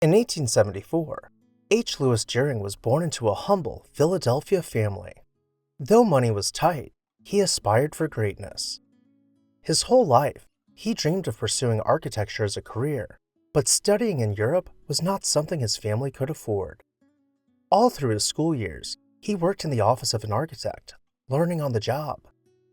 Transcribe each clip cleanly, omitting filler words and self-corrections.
In 1874, H. Louis Duhring was born into a humble Philadelphia family. Though money was tight, he aspired for greatness. His whole life, he dreamed of pursuing architecture as a career, but studying in Europe was not something his family could afford. All through his school years, he worked in the office of an architect, learning on the job.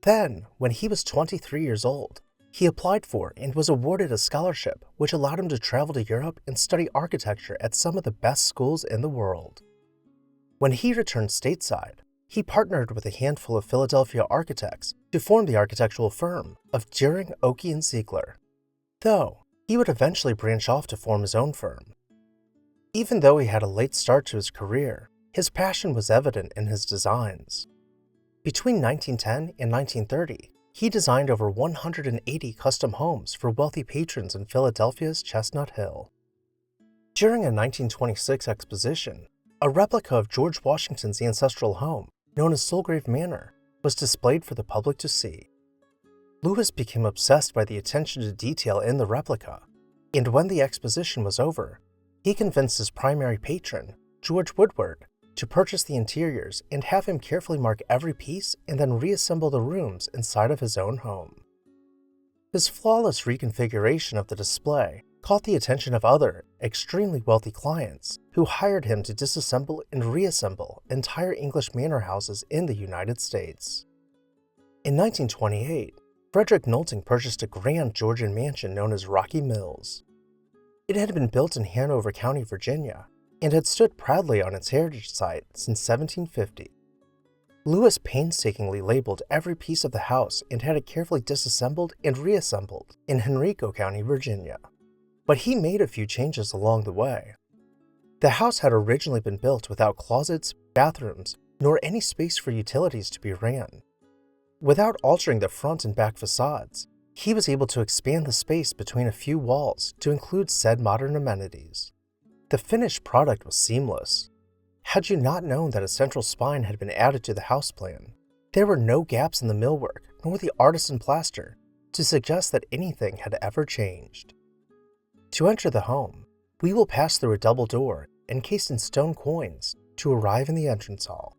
Then, when he was 23 years old, he applied for and was awarded a scholarship which allowed him to travel to Europe and study architecture at some of the best schools in the world. When he returned stateside, he partnered with a handful of Philadelphia architects to form the architectural firm of Duhring, Oakey and Ziegler, though he would eventually branch off to form his own firm. Even though he had a late start to his career, his passion was evident in his designs. Between 1910 and 1930, he designed over 180 custom homes for wealthy patrons in Philadelphia's Chestnut Hill. During a 1926 exposition, a replica of George Washington's ancestral home, known as Sulgrave Manor, was displayed for the public to see. Louis became obsessed by the attention to detail in the replica, and when the exposition was over, he convinced his primary patron, George Woodward, to purchase the interiors and have him carefully mark every piece and then reassemble the rooms inside of his own home. His flawless reconfiguration of the display caught the attention of other, extremely wealthy clients who hired him to disassemble and reassemble entire English manor houses in the United States. In 1928, Frederick Nolting purchased a grand Georgian mansion known as Rocky Mills. It had been built in Hanover County, Virginia, and had stood proudly on its heritage site since 1750. Louis painstakingly labeled every piece of the house and had it carefully disassembled and reassembled in Henrico County, Virginia. But he made a few changes along the way. The house had originally been built without closets, bathrooms, nor any space for utilities to be ran. Without altering the front and back facades, he was able to expand the space between a few walls to include said modern amenities. The finished product was seamless. Had you not known that a central spine had been added to the house plan, there were no gaps in the millwork nor the artisan plaster to suggest that anything had ever changed. To enter the home, we will pass through a double door encased in stone coins to arrive in the entrance hall.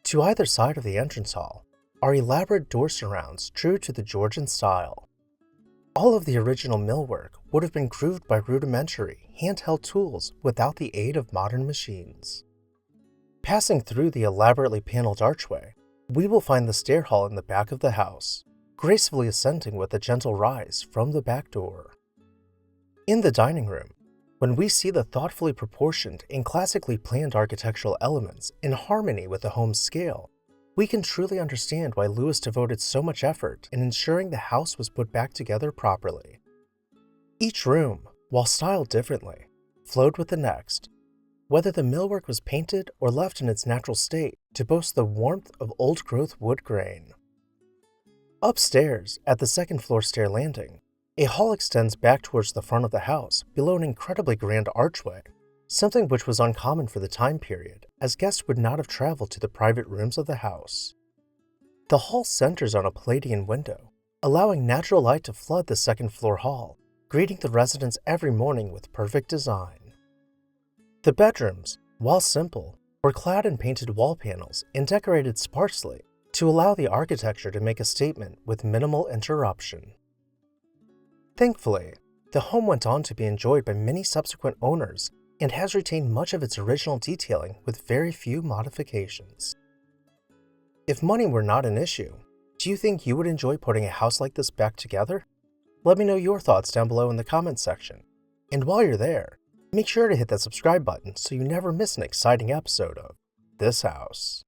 To either side of the entrance hall are elaborate door surrounds true to the Georgian style. All of the original millwork would have been grooved by rudimentary, handheld tools without the aid of modern machines. Passing through the elaborately paneled archway, we will find the stair hall in the back of the house, gracefully ascending with a gentle rise from the back door. In the dining room, when we see the thoughtfully proportioned and classically planned architectural elements in harmony with the home's scale, we can truly understand why Louis devoted so much effort in ensuring the house was put back together properly. Each room, while styled differently, flowed with the next, whether the millwork was painted or left in its natural state to boast the warmth of old-growth wood grain. Upstairs, at the second-floor stair landing, a hall extends back towards the front of the house below an incredibly grand archway, something which was uncommon for the time period, as guests would not have traveled to the private rooms of the house. The hall centers on a Palladian window, allowing natural light to flood the second-floor hall, greeting the residents every morning with perfect design. The bedrooms, while simple, were clad in painted wall panels and decorated sparsely to allow the architecture to make a statement with minimal interruption. Thankfully, the home went on to be enjoyed by many subsequent owners and has retained much of its original detailing with very few modifications. If money were not an issue, do you think you would enjoy putting a house like this back together? Let me know your thoughts down below in the comments section. And while you're there, make sure to hit that subscribe button so you never miss an exciting episode of This House.